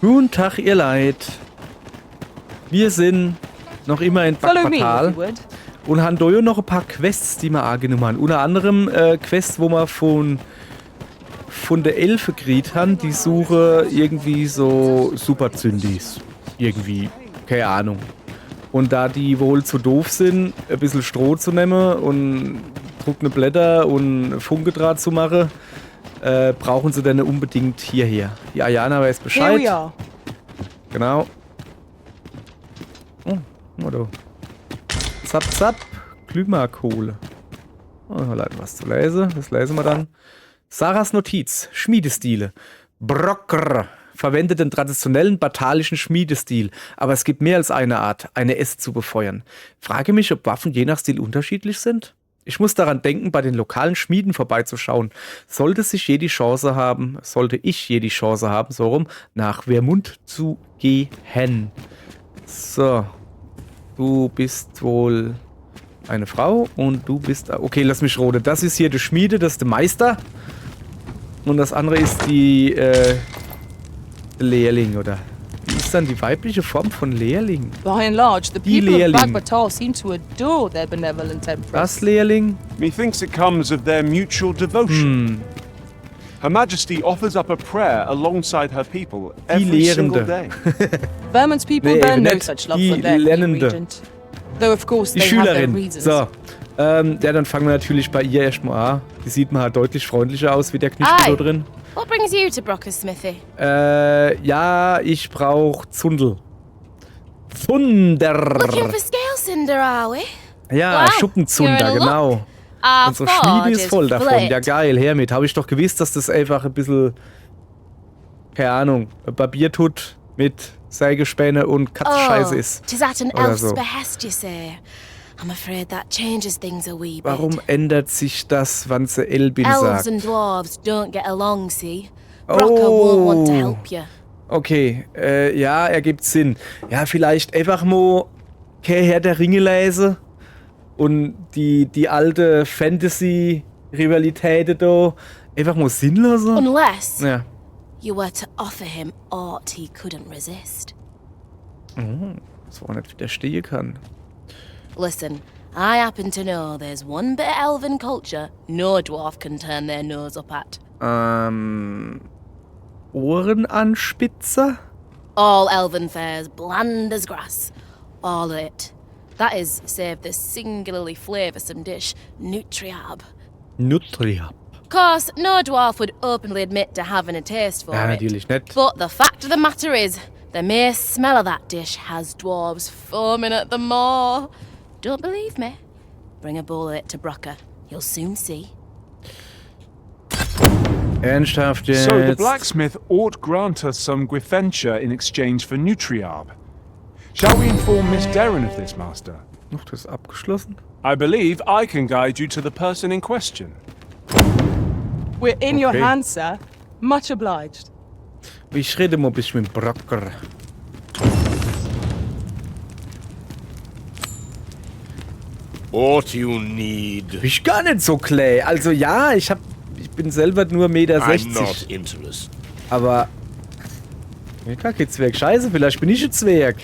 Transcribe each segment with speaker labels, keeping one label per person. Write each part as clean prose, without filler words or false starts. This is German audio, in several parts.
Speaker 1: Guten Tag, ihr Leid. Wir sind noch immer in Backportal und haben da noch ein paar Quests, die wir angenommen haben. Unter anderem Quests, wo wir von der Elfe gekriegt haben, die suche irgendwie so Superzündis. Irgendwie, keine Ahnung. Und da die wohl zu doof sind, ein bisschen Stroh zu nehmen und trockene Blätter und Funkedraht zu machen, brauchen sie dann unbedingt hierher. Die Ayana weiß Bescheid. Genau. Oh, oder? Zap, zap. Glymakohle. Oh, leider was zu lesen. Das lesen wir dann. Sarahs Notiz. Schmiedestile. Brocker verwendet den traditionellen batalischen Schmiedestil, aber es gibt mehr als eine Art, eine Esse zu befeuern. Frage mich, ob Waffen je nach Stil unterschiedlich sind? Ich muss daran denken, bei den lokalen Schmieden vorbeizuschauen. Sollte ich je die Chance haben, so rum, nach Vermund zu gehen. So. Du bist wohl eine Frau und du bist... Okay, lass mich roten. Das ist hier die Schmiede, das ist der Meister. Und das andere ist die Lehrling, oder? Wie ist dann die weibliche Form von Lehrling?
Speaker 2: By and large, the people of Bagbatal seem to adore their benevolent empress.
Speaker 1: Das Lehrling?
Speaker 3: Methinks it comes of their mutual devotion. Her Majesty offers up a prayer alongside her people every single day.
Speaker 2: Vermont's people bear no such love for their Queen Regent. Though of course
Speaker 1: die
Speaker 2: they
Speaker 1: Schülerin.
Speaker 2: have their reasons.
Speaker 1: So. Ja, dann fangen wir natürlich bei ihr erstmal an. Die sieht mal halt deutlich freundlicher aus wie der Knispel da drin.
Speaker 4: What brings you to Brocker's Smithy?
Speaker 1: Ja, ich brauch Zundel. Zunder.
Speaker 4: Looking for scale cinder, are we?
Speaker 1: Ja,
Speaker 4: Wow,
Speaker 1: Schuppenzunder,
Speaker 4: you're in luck.
Speaker 1: genau.
Speaker 4: Our
Speaker 1: Unsere Schmiede ist voll davon.
Speaker 4: flit.
Speaker 1: Ja, geil, her mit. Habe ich doch gewusst, dass das einfach ein bisschen, keine Ahnung, Barbier tut mit Sägespäne und Katzscheiße ist.
Speaker 4: Tis at an
Speaker 1: Oder
Speaker 4: elf's
Speaker 1: so.
Speaker 4: behest, you say. I'm afraid that changes things a wee bit.
Speaker 1: Warum ändert sich das, wenn sie Elbin
Speaker 4: Elves
Speaker 1: sagt?
Speaker 4: and dwarves don't get along, see? Brocker won't want to help you.
Speaker 1: Okay, ja, ergibt Sinn. Ja, vielleicht einfach mal kein Herr der Ringe lesen und die alte Fantasy-Rivalität da einfach mal sinnlos.
Speaker 4: Unless
Speaker 1: Ja.
Speaker 4: you were to offer him aught he couldn't resist.
Speaker 1: Das war nicht widerstehen kann.
Speaker 4: Listen, I happen to know there's one bit of elven culture no dwarf can turn their nose up at.
Speaker 1: Ohrenanspitzer?
Speaker 4: All elven fare's bland as grass. All of it. That is, save the singularly flavoursome dish, Nutriab.
Speaker 1: Nutriab.
Speaker 4: Of course, no dwarf would openly admit to having a taste for
Speaker 1: Ja,
Speaker 4: it.
Speaker 1: natürlich nicht.
Speaker 4: But the fact of the matter is, the mere smell of that dish has dwarves foaming at the maw. Don't believe me? Bring a bowl of it to Brocker. You'll soon see.
Speaker 1: Ernsthaft jetzt?
Speaker 3: So the blacksmith ought grant us some Gwyfenture in exchange for Nutriarb. Shall we inform Miss Derrin of this, Master?
Speaker 1: Noch das abgeschlossen?
Speaker 3: I believe I can guide you to the person in question.
Speaker 2: We're in your
Speaker 1: Okay.
Speaker 2: hands, sir. Much obliged.
Speaker 1: Ich rede mal ein bisschen mit Brocker.
Speaker 5: What you need.
Speaker 1: Ich gar nicht so Clay. Also ja, ich bin selber nur 1,60 Meter.
Speaker 5: I'm not interested.
Speaker 1: Aber. Ja, klar, kein Zwerg. Scheiße, vielleicht bin ich ein Zwerg.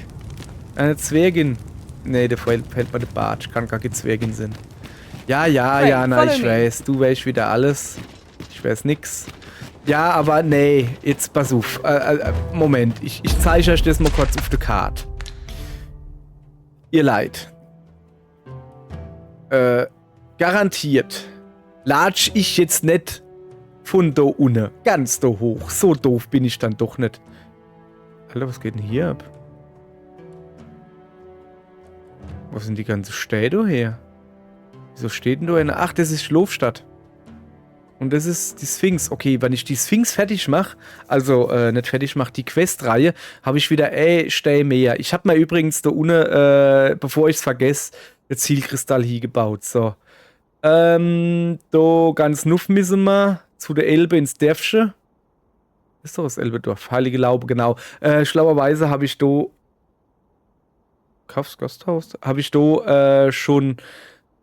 Speaker 1: Eine Zwergin. Nee, da fällt mir der Bart. Ich kann gar keine Zwergin sein. Ja, na,
Speaker 2: follow
Speaker 1: ich
Speaker 2: me.
Speaker 1: weiß. Du weißt wieder alles. Ich weiß nix. Ja, aber nee, jetzt pass auf. Moment, ich zeige euch das mal kurz auf der Karte. Ihr Leid. Garantiert latsch ich jetzt nicht von da unten, ganz da hoch. So doof bin ich dann doch nicht. Alter, was geht denn hier ab? Wo sind die ganzen Städte her? Wieso steht denn da eine? Ach, das ist Schlafstadt. Und das ist die Sphinx. Okay, wenn ich die Sphinx fertig mache, also nicht fertig mache, die Questreihe, habe ich wieder, steh mehr. Ich habe mir übrigens da unten, bevor ich es vergesse, der Zielkristall hier gebaut. So. Da ganz nuff müssen wir zu der Elbe ins Dörfchen. Ist doch das Elbedorf. Heilige Laube, genau. Schlauerweise habe ich da. Kaufs Gasthaus? Habe ich da schon.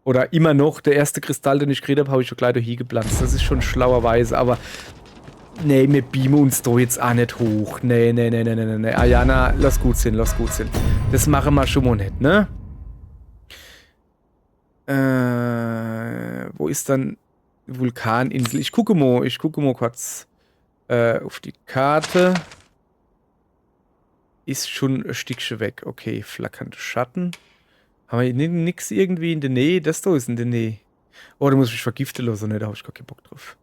Speaker 1: Oder immer noch, der erste Kristall, den ich gekriegt habe, habe ich schon gleich hier gepflanzt. Das ist schon schlauerweise. Aber Nee, wir beamen uns da jetzt auch nicht hoch. Nee. Ayana, lass gut sein. Das machen wir schon mal nicht, ne? Wo ist dann Vulkaninsel? Ich gucke mal kurz auf die Karte. Ist schon ein Stückchen weg. Okay, flackernde Schatten. Haben wir nix irgendwie in der Nähe? Das da ist in der Nähe. Oh, da muss ich mich vergiften lassen. Ne, da habe ich gar keinen Bock drauf.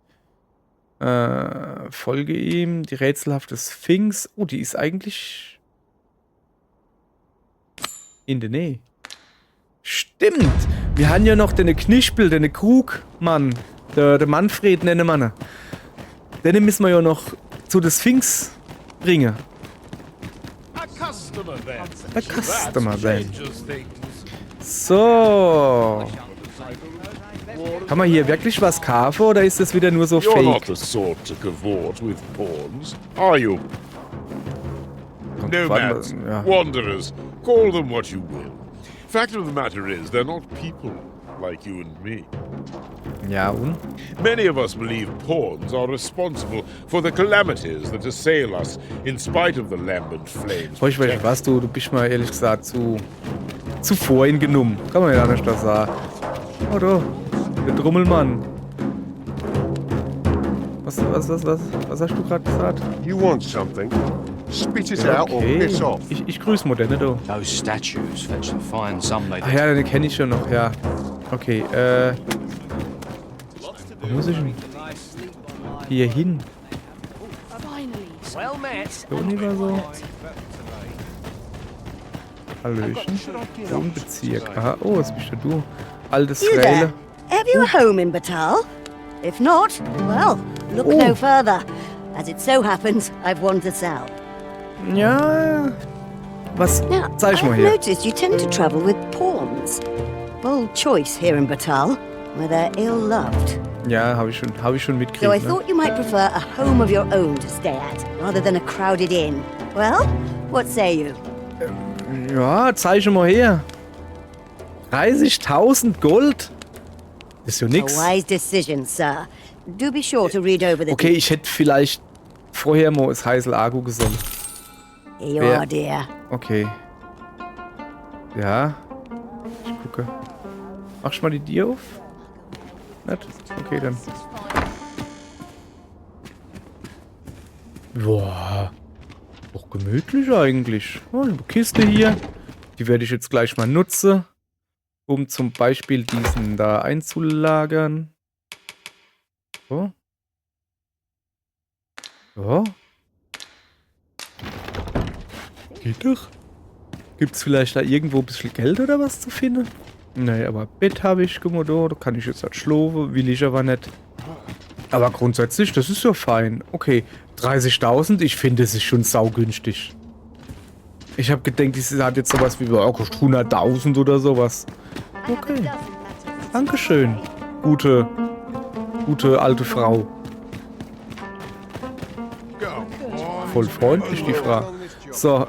Speaker 1: Folge ihm. Die rätselhafte Sphinx. Oh, die ist eigentlich in der Nähe. Stimmt. Wir haben ja noch den Knispel, den Krug, Mann. Der Manfred nennen wir ihn. Den müssen wir ja noch zu der Sphinx bringen.
Speaker 5: A
Speaker 1: customer then. So. Kann man hier wirklich was kaufen oder ist das wieder nur so
Speaker 5: You're not
Speaker 1: fake?
Speaker 5: the sort to cavort with pawns, are you? Nomads,
Speaker 1: Ja.
Speaker 5: wanderers, call them what you will. Fact of the matter is, they're not people like you and me.
Speaker 1: Ja, und?
Speaker 5: Many of us believe pawns are responsible for the calamities that assail us in spite of the lambent flames.
Speaker 1: Ich weiß was, du bist mal ehrlich gesagt zu voreingenommen. Kann man ja nicht das sagen. Oh, da. Der Trommelmann. Was hast du gerade gesagt?
Speaker 6: You want something? Spit it out or
Speaker 1: Okay.
Speaker 6: piss off.
Speaker 1: Ich grüße mal den, ne, du.
Speaker 7: Those statues fetch a fine sum, they
Speaker 1: Ach ja, den kenne ich schon noch, ja. Okay, wo muss ich denn? Hier hin. So lieber so. Hallöchen. Wohnbezirk. Aha, oh, was bist denn du? Altes
Speaker 8: You
Speaker 1: Räle.
Speaker 8: there? Have you a home in Batal? If not, well, look
Speaker 1: Oh.
Speaker 8: no further. As it so happens, I've one to sell.
Speaker 1: Ja. Was?
Speaker 8: Now,
Speaker 1: Zeig mal
Speaker 8: I've
Speaker 1: hier.
Speaker 8: noticed you tend to travel with pawns. Bold choice here in Batal, where they're ill-loved.
Speaker 1: Ja, habe ich schon
Speaker 8: So I
Speaker 1: mitgekriegt. Ne?
Speaker 8: thought you might prefer a home of your own to stay at, rather than a crowded inn. Well, what say you?
Speaker 1: Ja, zeig mal her. 30.000 Gold? Ist ja
Speaker 8: A
Speaker 1: nix.
Speaker 8: wise decision, sir. Do be sure to read over the
Speaker 1: Okay, ich hätte vielleicht vorher mal das Heisel Argo gesollen.
Speaker 8: Here you
Speaker 1: wer-
Speaker 8: are, dear.
Speaker 1: Okay. Ja. Ich gucke. Machst du mal die Dir auf? Nicht? Okay, dann. Boah. Doch gemütlich eigentlich. Oh, eine Kiste hier. Die werde ich jetzt gleich mal nutzen, um zum Beispiel diesen da einzulagern. So. So. Geht doch. Gibt's vielleicht da irgendwo ein bisschen Geld oder was zu finden? Nee, aber Bett habe ich, guck mal da kann ich jetzt halt schlafen, will ich aber nicht. Aber grundsätzlich, das ist ja fein. Okay, 30.000, ich finde, es ist schon saugünstig. Ich habe gedacht, das hat jetzt sowas wie, oh, kostet 100.000 oder sowas. Okay, dankeschön, gute alte Frau. Voll freundlich, die Frau. So,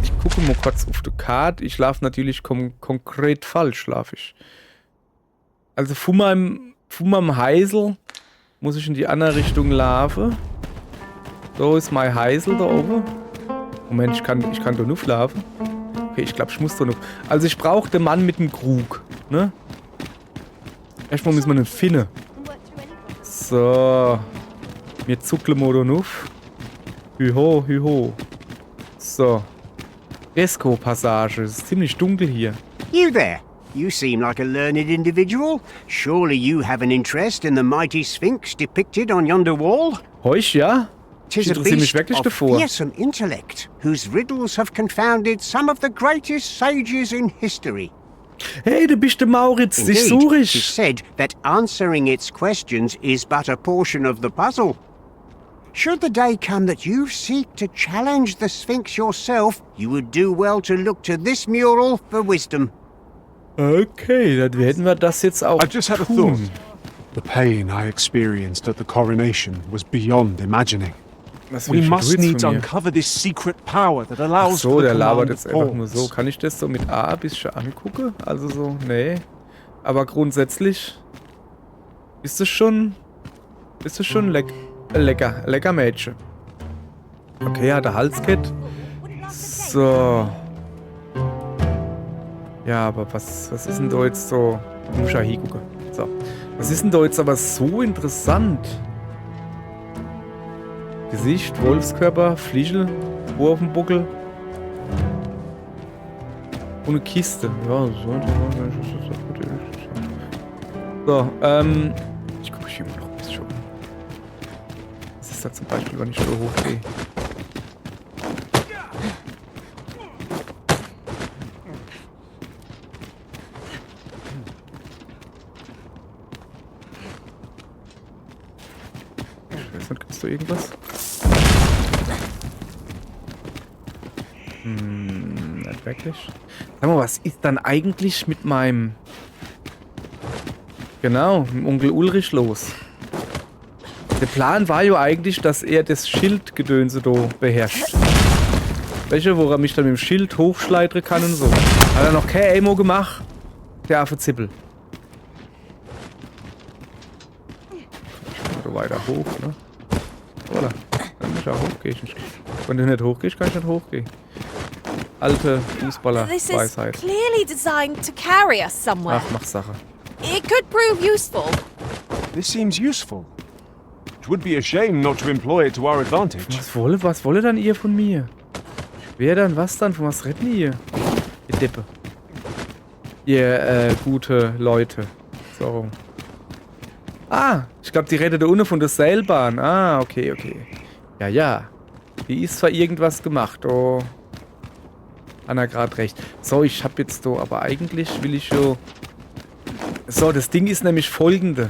Speaker 1: ich gucke mal kurz auf die Karte. Ich laufe natürlich konkret falsch, schlafe ich. Also von meinem Heisel muss ich in die andere Richtung laufen. Da ist mein Heisel da oben. Moment, ich kann da nur laufen. Okay, ich glaube, ich muss da noch. Also ich brauche den Mann mit dem Krug, ne? Erstmal müssen wir einen finden. So. Wir zuckeln mal da noch. Hüho, hüho. So. Esco-Passage. Es ist ziemlich dunkel hier.
Speaker 9: You there. You seem like a learned individual. Surely you have an interest in the mighty Sphinx depicted on yonder wall?
Speaker 1: Heuch, ja? Ich
Speaker 9: Tis a
Speaker 1: interessiere mich
Speaker 9: beast
Speaker 1: wirklich
Speaker 9: of
Speaker 1: davor.
Speaker 9: fearsome intellect, whose riddles have confounded some of the greatest sages in history.
Speaker 1: Hey, du bist der Mauritz. Dich
Speaker 9: Indeed,
Speaker 1: suche
Speaker 9: 'tis
Speaker 1: ich.
Speaker 9: said that answering its questions is but a portion of the puzzle. Should the day come that you seek to challenge the Sphinx yourself, you would do well to look to this mural for wisdom.
Speaker 1: Okay, dann werden wir das jetzt auch
Speaker 3: I just had a
Speaker 1: tun.
Speaker 3: thought. The pain I experienced at the coronation was beyond imagining.
Speaker 1: Was
Speaker 3: We
Speaker 1: willst
Speaker 3: must
Speaker 1: du jetzt
Speaker 3: needs
Speaker 1: von mir?
Speaker 3: uncover this secret power that
Speaker 1: Ach
Speaker 3: allows
Speaker 1: so,
Speaker 3: for the
Speaker 1: der labert
Speaker 3: command
Speaker 1: jetzt
Speaker 3: of
Speaker 1: einfach nur so.
Speaker 3: pawns.
Speaker 1: Kann ich das so mit A ein bisschen angucken? Also so, nee. Aber grundsätzlich ist es schon leck. Lecker, lecker Mädchen. Okay, hat er Halskett. So. Ja, aber was ist denn da jetzt so? Ich muss ja hingucken. So. Was ist denn da jetzt aber so interessant? Gesicht, Wolfskörper, Fliegel, Ohr auf dem Buckel. Und eine Kiste. Ja, so. So, ich gucke hier immer noch ein bisschen. Was ist da zum Beispiel, wenn ich so hochgehe? Gibt's da irgendwas? Nicht wirklich. Sag mal, was ist dann eigentlich mit meinem... Genau, mit dem Onkel Ulrich los? Der Plan war ja eigentlich, dass er das Schildgedönse da beherrscht. Welche, wo er mich dann mit dem Schild hochschleitere kann und so. Hat er noch kein Ammo gemacht? Der Affe Zippel. Ich weiter hoch, ne? Oder? Dann muss ich auch hochgehen. Wenn du nicht hochgehst, kann ich nicht hochgehen. Alte Fußballer-Weisheit.
Speaker 10: This is clearly designed to carry us somewhere.
Speaker 1: Ach, mach Sache.
Speaker 10: It could prove useful.
Speaker 3: This seems useful. It would be a shame not to employ it to our advantage.
Speaker 1: Was wolle dann ihr von mir? Wer dann, was dann? Von was retten ihr? Ihr Deppe. Ihr, gute Leute. So. Ah, ich glaube, die rettet da unten von der Seilbahn. Ah, okay. Ja. Die ist zwar irgendwas gemacht, oh. Anna grad recht. So, ich hab jetzt da, aber eigentlich will ich so... So, das Ding ist nämlich folgende.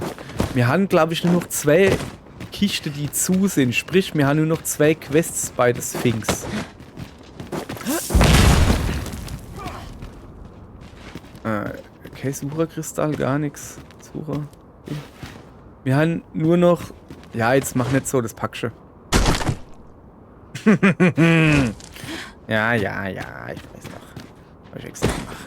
Speaker 1: Wir haben, glaube ich, nur noch 2 Kisten, die zu sind. Sprich, wir haben nur noch 2 Quests bei des Sphinx. Okay, Sucherkristall, gar nichts. Sucher. Okay. Wir haben nur noch... Ja, jetzt mach nicht so, das Packsche. Ja, ich weiß noch. Hab ich extra gemacht.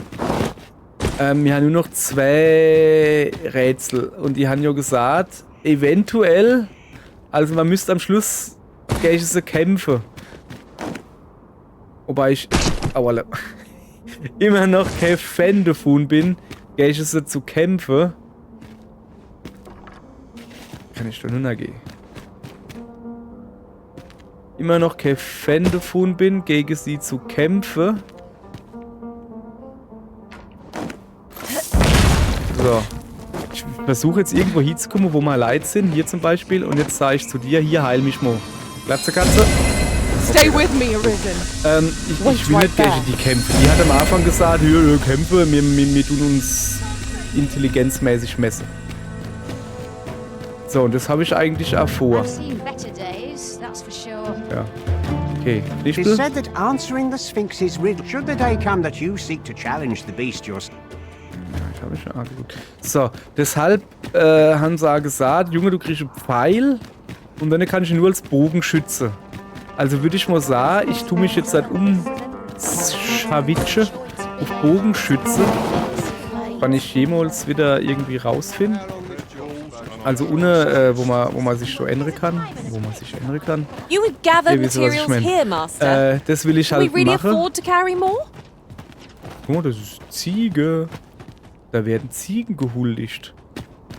Speaker 1: Wir haben nur noch 2 Rätsel. Und die haben ja gesagt, eventuell... Also man müsste am Schluss gegen sie kämpfen. Wobei ich... Auerle. Immer noch kein Fan davon bin, gegen sie zu kämpfen. Kann ich da nur gehen. Immer noch kein Fan davon bin, gegen sie zu kämpfen. So. Ich versuche jetzt irgendwo hinzukommen, wo mal Leute sind. Hier zum Beispiel. Und jetzt sage ich zu dir, hier heil mich mal. Glatze Katze.
Speaker 2: Stay with me, Arisen.
Speaker 1: Ich will nicht gegen die kämpfen. Die hat am Anfang gesagt, hier, kämpfe, wir tun uns intelligenzmäßig messen. So, und das habe ich eigentlich auch vor. Ja. Okay,
Speaker 9: It is
Speaker 1: Lichtel.
Speaker 9: said that answering the Sphinx's riddle, should the day come that you seek to challenge the beast yourself.
Speaker 1: Ja, habe ich schon gut. So, deshalb haben sie auch gesagt, Junge, du kriegst einen Pfeil und dann kann ich ihn nur als Bogenschütze. Also würde ich mal sagen, ich tue mich jetzt halt Schawitsche auf Bogenschütze, wann ich jemals wieder irgendwie rausfinde. Also ohne, wo man sich so ändern kann.
Speaker 10: You would gather
Speaker 1: Ihr wisst, was ich
Speaker 10: materials
Speaker 1: mein.
Speaker 10: here, Master.
Speaker 1: Das will ich
Speaker 10: Can we
Speaker 1: halt
Speaker 10: really
Speaker 1: machen.
Speaker 10: afford to carry more?
Speaker 1: Oh, das ist Ziege. Da werden Ziegen gehuldigt.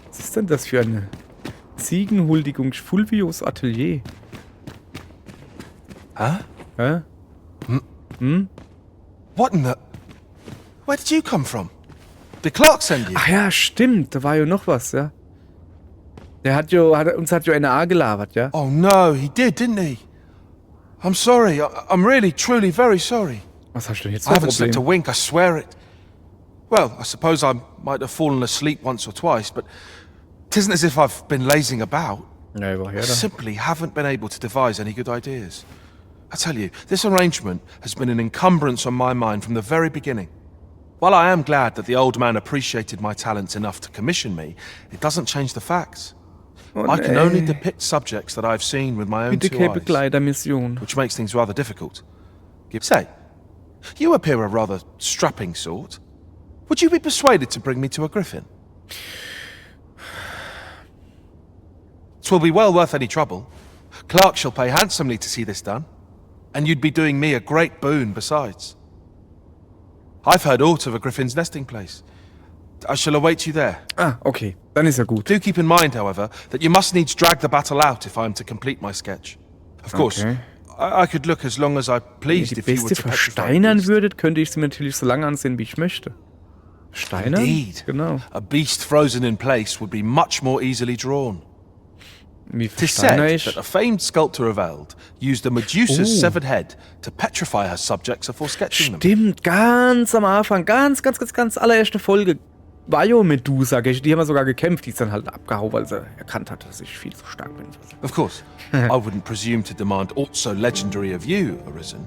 Speaker 1: Was ist denn das für eine Ziegenhuldigung? Fulvios Atelier.
Speaker 11: Huh?
Speaker 1: Hä? Hm?
Speaker 11: What in the... Where did you come from? Did Clark send you?
Speaker 1: Ach ja, stimmt. Da war ja noch was, ja. Uns hat ja eine A gelabert, ja.
Speaker 11: Oh no, he did, didn't he? I'm sorry. I'm really, truly very sorry.
Speaker 1: Was hast du denn jetzt
Speaker 11: I
Speaker 1: für ein
Speaker 11: haven't slept a
Speaker 1: Problem?
Speaker 11: wink, I swear it. Well, I suppose I might have fallen asleep once or twice, but it isn't as if I've been lazing about.
Speaker 1: Ja, woher
Speaker 11: I
Speaker 1: dann?
Speaker 11: simply haven't been able to devise any good ideas. I tell you, this arrangement has been an encumbrance on my mind from the very beginning. While I am glad that the old man appreciated my talents enough to commission me, it doesn't change the facts.
Speaker 1: Oh,
Speaker 11: I can only
Speaker 1: nee.
Speaker 11: depict subjects that I've seen with my own
Speaker 1: Bitte
Speaker 11: two
Speaker 1: keine
Speaker 11: eyes,
Speaker 1: Begleitermission.
Speaker 11: which makes things rather difficult. Say, you appear a rather strapping sort. Would you be persuaded to bring me to a griffin? 'Twill be well worth any trouble. Clark shall pay handsomely to see this done. And you'd be doing me a great boon besides. I've heard aught of a griffin's nesting place. I shall await you there.
Speaker 1: Ah, okay. Dann ist ja gut.
Speaker 11: Do keep in mind, however, that you must needs drag the battle out if I am to complete my sketch. Of course,
Speaker 1: Okay.
Speaker 11: I could look as long as I
Speaker 1: Wenn ihr
Speaker 11: pleased
Speaker 1: die
Speaker 11: if you were
Speaker 1: Bestie
Speaker 11: to petrify the
Speaker 1: versteinern
Speaker 11: beast.
Speaker 1: würdet, könnte ich sie mir natürlich so lange ansehen, wie ich möchte. Steinern?
Speaker 11: Indeed.
Speaker 1: Genau.
Speaker 11: A beast frozen in place would be much more easily drawn.
Speaker 1: Wie
Speaker 11: Tis
Speaker 1: versteiner
Speaker 11: said
Speaker 1: ich?
Speaker 11: that a famed sculptor of Eld used a Medusa's
Speaker 1: Oh.
Speaker 11: severed head to petrify her subjects before sketching them.
Speaker 1: Stimmt, ganz am Anfang, ganz allererste Folge war ja Medusa, gell? Die haben wir sogar gekämpft, die ist dann halt abgehauen, weil sie erkannt hat, dass ich viel zu stark bin.
Speaker 11: Of course, I wouldn't presume to demand aught so legendary of you, Arisen.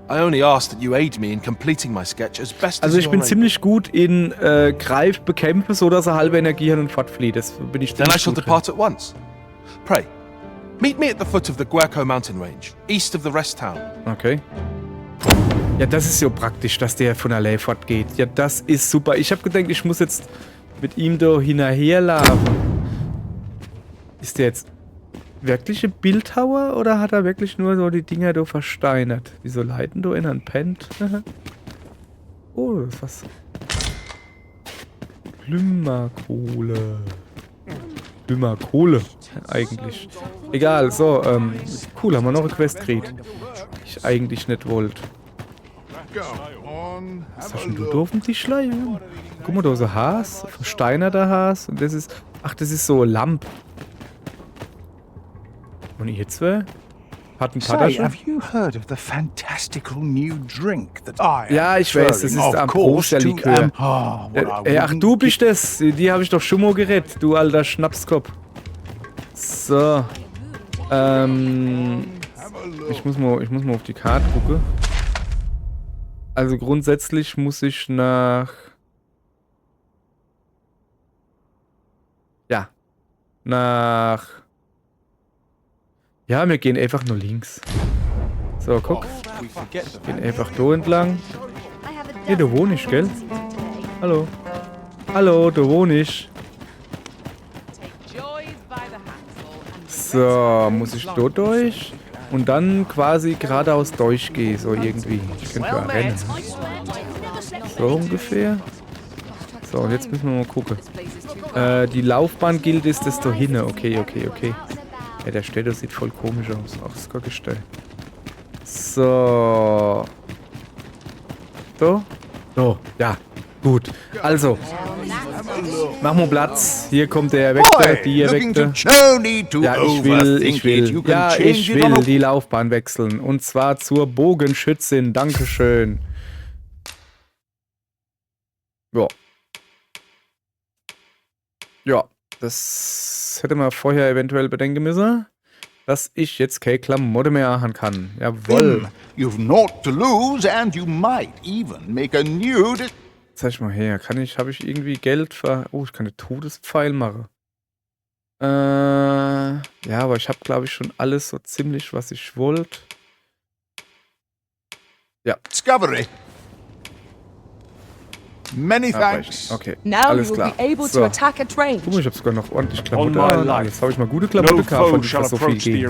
Speaker 11: I only ask that you aid me in completing my sketch as best
Speaker 1: Also
Speaker 11: as
Speaker 1: ich
Speaker 11: you
Speaker 1: bin
Speaker 11: are able.
Speaker 1: ziemlich gut in Greif bekämpfe, so dass er halbe Energie hat und fortflieht. Das bin ich
Speaker 11: Then I
Speaker 1: ziemlich
Speaker 11: shall
Speaker 1: gut
Speaker 11: depart at once. Pray, meet me at the foot of the Guerco mountain range, east of the rest town.
Speaker 1: drin. Okay. Ja, das ist so praktisch, dass der von allein fortgeht. Ja, das ist super. Ich habe gedacht, ich muss jetzt mit ihm da hinterherlaufen. Ist der jetzt wirklich ein Bildhauer oder hat er wirklich nur so die Dinger da versteinert? Wieso leiten da in einen Pennt? Oh, das ist was. Glümmerkohle. Glümmerkohle, eigentlich. Egal, so, cool, haben wir noch eine Quest gekriegt. Die ich eigentlich nicht wollte. Was hast denn du da auf dem Tischler? Ja? Guck mal, da ist ein Haas, versteinerter Haas. Und das ist, ach, das ist so Lamp. Und ihr zwei? Hat ein paar
Speaker 12: Say, have you heard of the fantastical new drink that I am
Speaker 1: Ja, ich weiß, das ist
Speaker 12: referring,
Speaker 1: der
Speaker 12: of course, to
Speaker 1: Ambrosia-Likör.
Speaker 12: what I
Speaker 1: Ach,
Speaker 12: wouldn't
Speaker 1: du bist das. Die habe ich doch schon mal gerettet, du alter Schnapskopf. So. Ich muss mal auf die Karte gucken. Also grundsätzlich muss ich nach... Ja. Nach... Ja, wir gehen einfach nur links. So, guck. Gehen einfach da entlang. Hier, da wohne ich, gell? Hallo. Hallo, da wohne ich. So, muss ich da durch? Und dann quasi geradeaus durchgehen, so irgendwie. Ich könnte ja rennen. So ungefähr. So, und jetzt müssen wir mal gucken. Die Laufbahn gilt ist das da hinten. Okay. Ja, der Städter sieht voll komisch aus. Auch das Gestell. So. So? So, ja. Gut. Also. Mach mal Platz. Hier kommt der Wächter, die hier Wächter. Ja, ich will. Ja, ich will die Laufbahn wechseln. Und zwar zur Bogenschützin. Dankeschön. Ja. Ja, das hätte man vorher eventuell bedenken müssen, dass ich jetzt keine Klamotte mehr haben kann. Jawohl.
Speaker 12: You've naught to lose and you might even make a new...
Speaker 1: Zeig mal her. Habe ich irgendwie Geld für... Oh, ich kann einen Todespfeil machen. Ja, aber ich habe, glaube ich, schon alles so ziemlich, was ich wollte. Ja.
Speaker 12: Discovery. Many thanks.
Speaker 1: Okay,
Speaker 2: Now
Speaker 1: alles
Speaker 2: you will
Speaker 1: klar.
Speaker 2: be able
Speaker 1: So.
Speaker 2: to attack at range.
Speaker 1: Guck mal, ich habe sogar noch ordentlich
Speaker 3: On
Speaker 1: Klamotte
Speaker 3: my
Speaker 1: an.
Speaker 3: life.
Speaker 1: Jetzt habe ich mal gute Klamotte
Speaker 3: No
Speaker 1: gehabt,
Speaker 3: foe
Speaker 1: von
Speaker 3: shall
Speaker 1: was so viel
Speaker 3: approach the
Speaker 1: geht.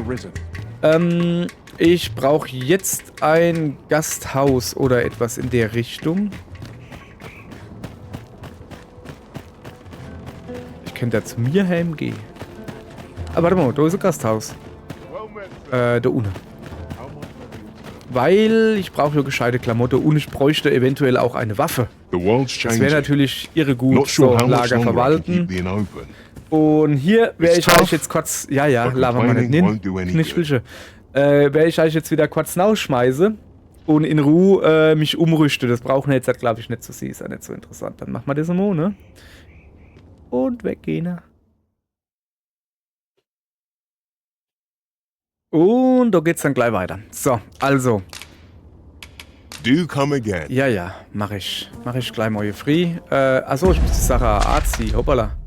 Speaker 3: Arisen.
Speaker 1: Ich brauche jetzt ein Gasthaus oder etwas in der Richtung. Ich könnte da zu mir heimgehen. Aber warte mal, da ist ein Gasthaus. Da unten. Weil ich brauche ja gescheite Klamotte und ich bräuchte eventuell auch eine Waffe. Das wäre natürlich irre gut, so Lager verwalten. Und hier wäre ich eigentlich jetzt kurz... Ja, lava mal nicht hin. Knispelche. Wäre ich eigentlich jetzt wieder kurz rausschmeiße und in Ruhe mich umrüste. Das brauchen wir jetzt halt, glaube ich, nicht so sehr. Ist ja nicht so interessant. Dann machen wir das mal, ne? Und weggehen. Und da geht's dann gleich weiter. So, also.
Speaker 6: Do come again.
Speaker 1: Ja, mach ich. Mach ich gleich mal hier free. Achso, ich muss die Sache anziehen. Hoppala.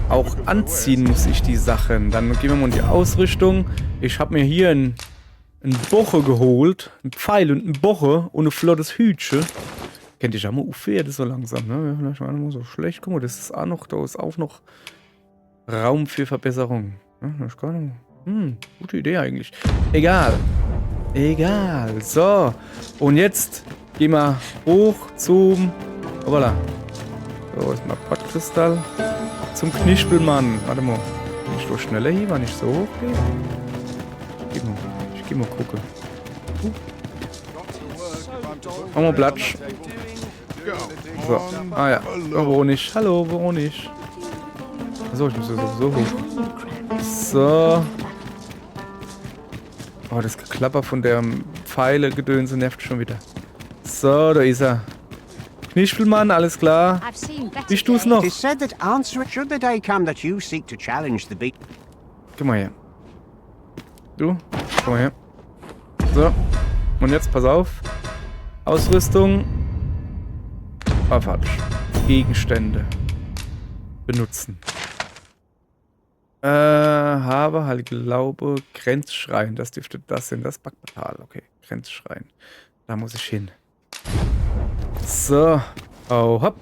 Speaker 1: Auch anziehen muss ich die Sachen. Dann gehen wir mal in die Ausrüstung. Ich habe mir hier einen Boche geholt. Ein Pfeil und ein Boche und ein flottes Hütchen. Kennt ihr ja mal Pferde so langsam, ne? Vielleicht war nicht so schlecht. Guck mal, das ist auch noch, da ist auch noch Raum für Verbesserung. Ja, das ist gar nicht. Gute Idee eigentlich. Egal. So. Und jetzt gehen wir hoch zum... Voilà. So, ist mal Pottkristall. Zum Knispelmann. Warte mal. Bin ich doch schneller hier, wenn ich so hoch gehe? Ich geh mal gucken. Machen wir Platsch. So. Ah ja. Veronisch. Hallo, Veronisch. So, ich muss sowieso hoch. So. Oh, das Geklapper von der Pfeile-Gedönse nervt schon wieder. So, da ist er. Knispelmann, alles klar. Bist du's noch?
Speaker 9: It is said that answer it should the day come that you seek to challenge the beat.
Speaker 1: Komm mal her. Du, komm mal her. So. Und jetzt, pass auf. Ausrüstung. Ah, falsch. Gegenstände. Benutzen. Habe, halt glaube, Grenzschrein. Das dürfte das sein. Das Backportal. Okay, Grenzschrein. Da muss ich hin. So. Oh, hopp.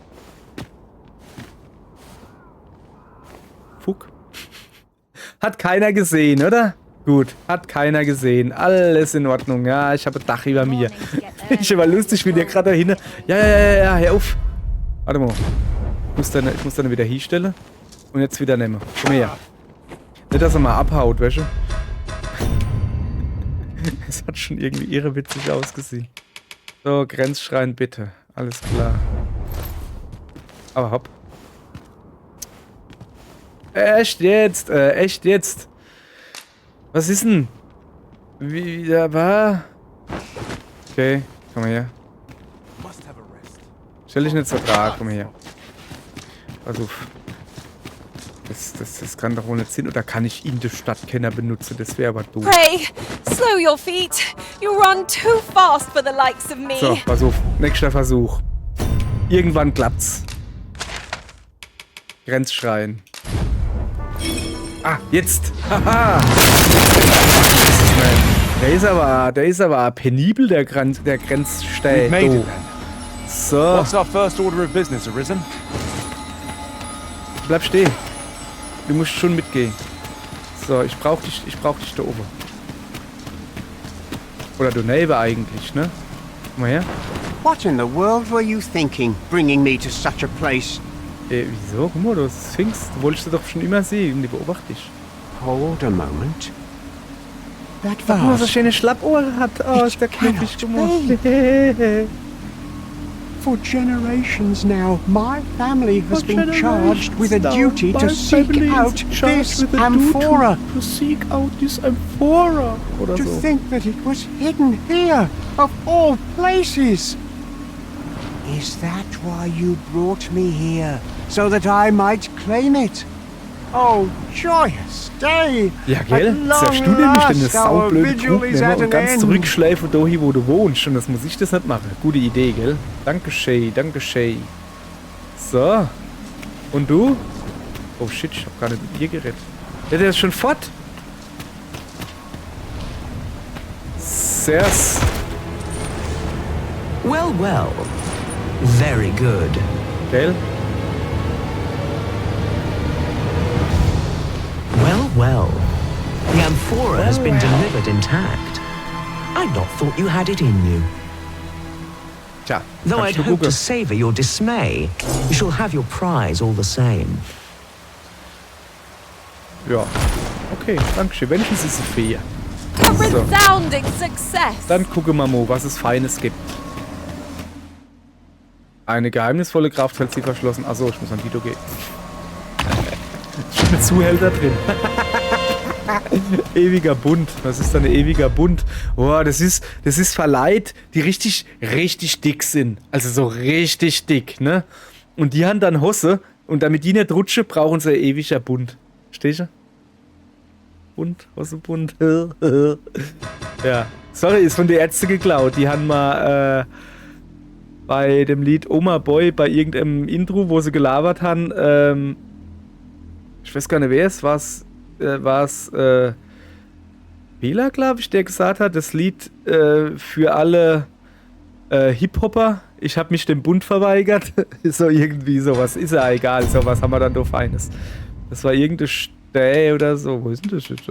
Speaker 1: Fuck. Hat keiner gesehen, oder? Gut, hat keiner gesehen. Alles in Ordnung. Ja, ich habe ein Dach über mir. Ich aber lustig, wie der gerade dahin. Ja, hör auf. Warte mal. Ich muss dann wieder hinstellen. Und jetzt wieder nehmen. Komm her. Nicht, dass er mal abhaut, weißt du? Es hat schon irgendwie irrewitzig ausgesehen. So, Grenzschrein bitte. Alles klar. Aber hopp. Echt jetzt? Echt jetzt? Was ist denn? Wie da war? Okay, komm mal her. Stell dich nicht so dran, komm mal her. Pass auf. Das kann doch wohl nicht sein. Oder kann ich ihn, den Stadtkenner, benutzen? Das wäre aber doof.
Speaker 10: Pray, slow your feet. You run too fast for the likes of me.
Speaker 1: So, pass auf. Nächster Versuch. Irgendwann klappt's. Grenzschreien. Ah, jetzt. Haha. Der ist aber penibel, der Grenzstein. Oh. So.
Speaker 3: What's our first order of business, Arisen?
Speaker 1: Bleib stehen. Du musst schon mitgehen. So, ich brauch dich da oben. Oder du Neighbor eigentlich, ne? Komm mal her.
Speaker 9: What in the world were you thinking, bringing me to such a place?
Speaker 1: Wieso? Guck mal, du Sphinx. Du wolltest doch schon immer sehen. Die beobachte dich.
Speaker 9: Hold a moment. That
Speaker 1: Guck mal, was
Speaker 9: vase.
Speaker 1: er schöne Schlappohren hat. Oh, ist der knuffig gemacht.
Speaker 9: For generations now, my family has been charged with a duty to seek out this amphora.
Speaker 1: To seek out this amphora. Oder
Speaker 9: To
Speaker 1: so.
Speaker 9: think that it was hidden here, of all places. Is that why you brought me here? So that I might claim it? Oh, joyous day!
Speaker 1: Ja, gell? Zerst du nämlich deine saublöde Kuchen und ganz zurückschleifen dahin, wo du wohnst. Und das muss ich das nicht machen. Gute Idee, gell? Danke, Shay. Danke, Shay. So. Und du? Oh, shit. Ich hab gar nicht mit ihr geredet. Ja, der ist schon fort. Sers.
Speaker 13: Well, well. Very good.
Speaker 1: Gell?
Speaker 13: Well. The amphora has been delivered intact. I'd not thought you had it in you.
Speaker 1: Tja,
Speaker 13: Though
Speaker 1: kannst
Speaker 13: I'd
Speaker 1: du
Speaker 13: hoped to
Speaker 1: gucken.
Speaker 13: savor your dismay, you shall have your prize all the same.
Speaker 1: Ja. Okay, danke schön. Wenigstens ist es fair.
Speaker 10: A
Speaker 1: So.
Speaker 10: resounding success.
Speaker 1: Dann gucken wir mal, was es Feines gibt. Eine geheimnisvolle Kraft hält sie verschlossen. Achso, ich muss an Vito gehen. Schon mit Zuhälter drin. Ewiger Bund. Was ist denn ein ewiger Bund? Boah, das ist Verleiht, die richtig dick sind. Also so richtig dick, ne? Und die haben dann Hosse. Und damit die nicht rutschen, brauchen sie ein ewiger Bund. Verstehst du? Bund, Hossebund. Ja. Sorry, ist von den Ärzten geklaut. Die haben mal bei dem Lied Oma Boy, bei irgendeinem Intro, wo sie gelabert haben, ich weiß gar nicht, wer es war. War's Bela, glaube ich, der gesagt hat, das Lied für alle Hip-Hopper. Ich habe mich dem Bund verweigert. So irgendwie sowas. Ist ja egal. Sowas haben wir dann doch Feines. Das war irgendein Stäh oder so. Wo ist denn das jetzt?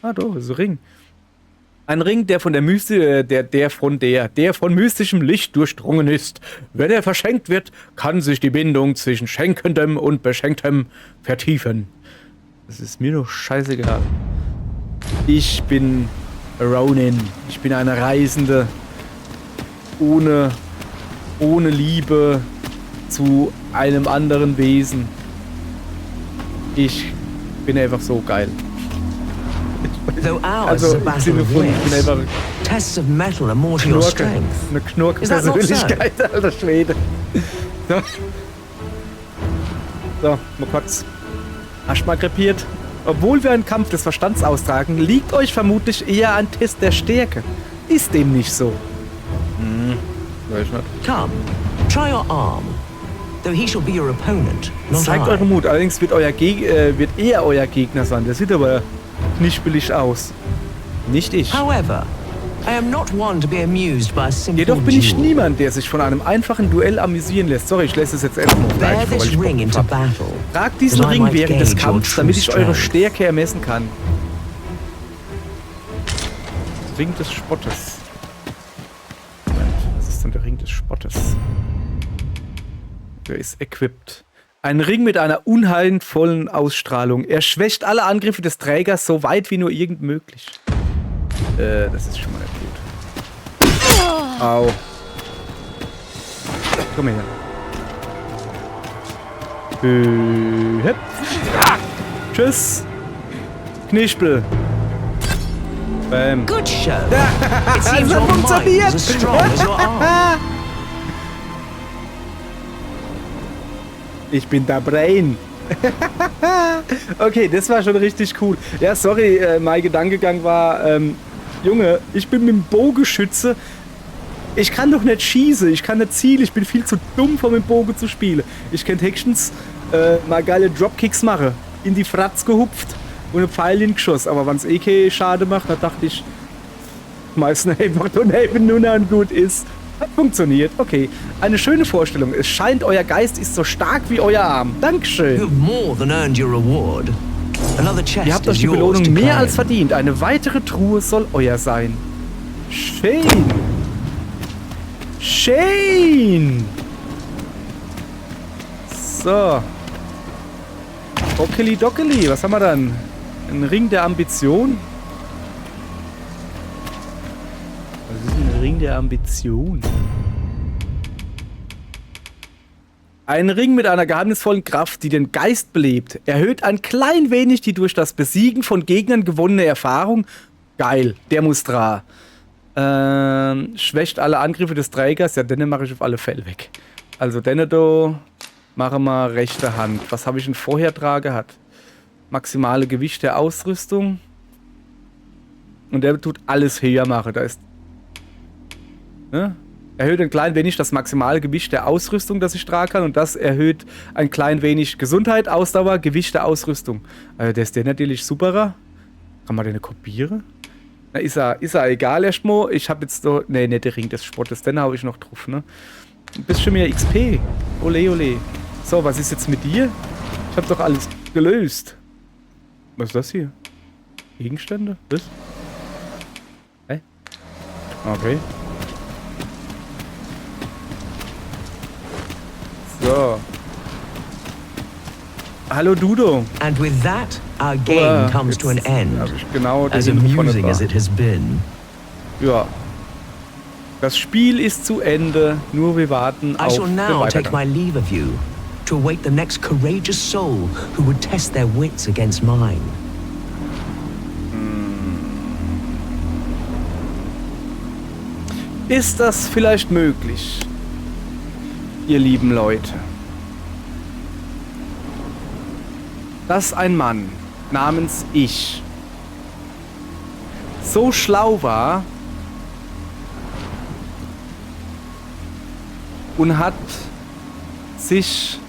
Speaker 1: Ah, doch, ist ein Ring. Ein Ring, der von mystischem Licht durchdrungen ist. Wenn er verschenkt wird, kann sich die Bindung zwischen Schenkendem und Beschenktem vertiefen. Das ist mir doch scheißegal. Ich bin Ronin. Ich bin eine Reisende. Ohne Liebe zu einem anderen Wesen. Ich bin einfach so geil.
Speaker 13: Though ours
Speaker 1: Also
Speaker 13: is a
Speaker 1: im
Speaker 13: battle
Speaker 1: Sinne
Speaker 13: of
Speaker 1: von, ich bin
Speaker 13: wits,
Speaker 1: einfach
Speaker 13: tests of metal are more to your
Speaker 1: Knurke.
Speaker 13: strength.
Speaker 1: Eine
Speaker 13: Is that not so?
Speaker 1: Knurke-Persönlichkeit, alter Schwede. So, mal kurz. Hast mal krepiert. Obwohl wir einen Kampf des Verstands austragen, liegt euch vermutlich eher ein Test der Stärke. Ist dem nicht so? Weiß nicht.
Speaker 13: Come, try your arm. Though he shall be your opponent, not
Speaker 1: Zeigt
Speaker 13: I.
Speaker 1: euren Mut, allerdings wird er euer Gegner sein. Der sieht aber knispelig aus. Nicht ich.
Speaker 13: However, I am not one to be amused by a simple
Speaker 1: Jedoch bin ich
Speaker 13: duel.
Speaker 1: niemand, der sich von einem einfachen Duell amüsieren lässt. Sorry, ich lasse es jetzt erstmal auf
Speaker 13: Bear
Speaker 1: gleich vor, weil
Speaker 13: this
Speaker 1: ich
Speaker 13: ring
Speaker 1: Bock
Speaker 13: into
Speaker 1: hab.
Speaker 13: battle.
Speaker 1: Tragt diesen
Speaker 13: that I
Speaker 1: Ring
Speaker 13: might
Speaker 1: während des
Speaker 13: gauge your
Speaker 1: Kampfs,
Speaker 13: true
Speaker 1: damit ich eure
Speaker 13: strength.
Speaker 1: Stärke ermessen kann. Ring des Spottes. Moment, was ist denn der Ring des Spottes? Der ist equipped. Ein Ring mit einer unheilvollen Ausstrahlung. Er schwächt alle Angriffe des Trägers so weit wie nur irgend möglich. Das ist schon mal nicht gut. Au. Komm her. Hüpp. Tschüss. Knispel. Bam.
Speaker 13: Good show. It
Speaker 1: Das
Speaker 13: seems
Speaker 1: hat
Speaker 13: your mind
Speaker 1: funktioniert.
Speaker 13: is as strong as your arm.
Speaker 1: Ich bin der Brain. Okay, das war schon richtig cool. Ja, sorry, mein Gedankengang war, Junge, ich bin mit dem Bogenschütze. Ich kann doch nicht schießen, ich kann nicht zielen, ich bin viel zu dumm, mit dem Bogen zu spielen. Ich könnte höchstens mal geile Dropkicks machen, in die Fratz gehupft und einen Pfeil hingeschossen. Aber wenn es eh keinen Schade macht, da dachte ich, meistens einfach daneben nur noch gut ist. Hat funktioniert, okay. Eine schöne Vorstellung. Es scheint, euer Geist ist so stark wie euer Arm. Dankeschön.
Speaker 13: You have more than earned your reward. Another chest
Speaker 1: Ihr habt euch
Speaker 13: is
Speaker 1: die
Speaker 13: yours
Speaker 1: Belohnung
Speaker 13: to
Speaker 1: mehr
Speaker 13: claim.
Speaker 1: als verdient. Eine weitere Truhe soll euer sein. Schön. Schön. So. Dockeli, Dockeli. Was haben wir dann? Ein Ring der Ambition. Was ist ein Ring der Ambition? Ein Ring mit einer geheimnisvollen Kraft, die den Geist belebt. Erhöht ein klein wenig die durch das Besiegen von Gegnern gewonnene Erfahrung. Geil, der muss dran. Schwächt alle Angriffe des Trägers. Ja, den mache ich auf alle Fälle weg. Also den da machen wir rechte Hand. Was habe ich denn vorher dran gehabt? Maximale Gewicht der Ausrüstung. Und der tut alles höher machen. Da ist... Ne? Erhöht ein klein wenig das maximale Gewicht der Ausrüstung, das ich tragen kann. Und das erhöht ein klein wenig Gesundheit, Ausdauer, Gewicht der Ausrüstung. Der ist der natürlich superer. Kann man den kopieren? Na, ist er egal erstmal. Ich habe jetzt da... Ne, nicht der Ring des Spottes. Den habe ich noch drauf, ne? Ein bisschen mehr XP. Ole, ole. So, was ist jetzt mit dir? Ich habe doch alles gelöst. Was ist das hier? Gegenstände? Was? Hä? Okay. So. Hallo Dudo.
Speaker 13: And with that, our game comes to an end.
Speaker 1: Genau
Speaker 13: as amusing as it has been.
Speaker 1: Ja. Das Spiel ist zu Ende, nur wir warten
Speaker 13: I
Speaker 1: auf
Speaker 13: shall
Speaker 1: den
Speaker 13: now take
Speaker 1: Weitergang.
Speaker 13: my leave of you to await the next courageous soul who would test their wits against mine.
Speaker 1: Ist das vielleicht möglich, ihr lieben Leute, dass ein Mann namens Ich so schlau war und hat sich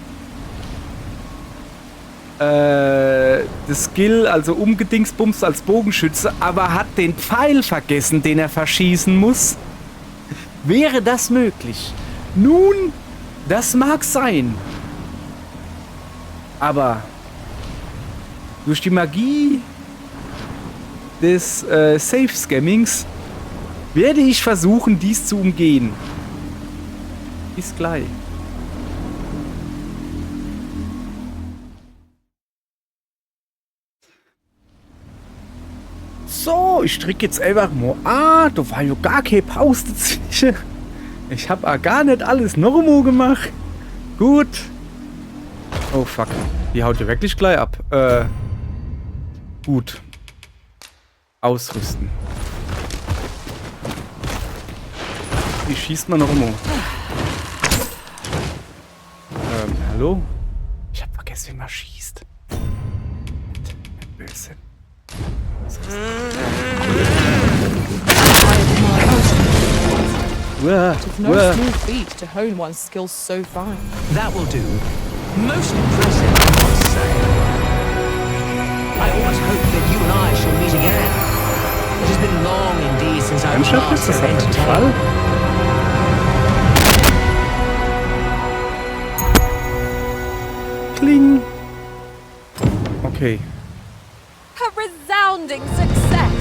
Speaker 1: das Skill, also umgedingsbumst als Bogenschütze, aber hat den Pfeil vergessen, den er verschießen muss? Wäre das möglich? Nun, das mag sein. Aber durch die Magie des Safe-Scammings werde ich versuchen, dies zu umgehen. Bis gleich. So, ich drücke jetzt einfach mal. Ah, da war ja gar keine Pause dazwischen. Ich habe auch gar nicht alles normal gemacht. Gut. Oh, fuck. Die haut ja wirklich gleich ab. Gut. Ausrüsten. Wie schießt man noch immer? Hallo? Ich hab vergessen, wie man schießt. Blödsinn.
Speaker 2: It's no small feat to hone one's skills so fine.
Speaker 13: That will do. Most impressive, I must say. I always hope that you and I shall meet again. It has been long indeed since I've last entertained.
Speaker 1: Kling. Okay.
Speaker 10: A resounding success.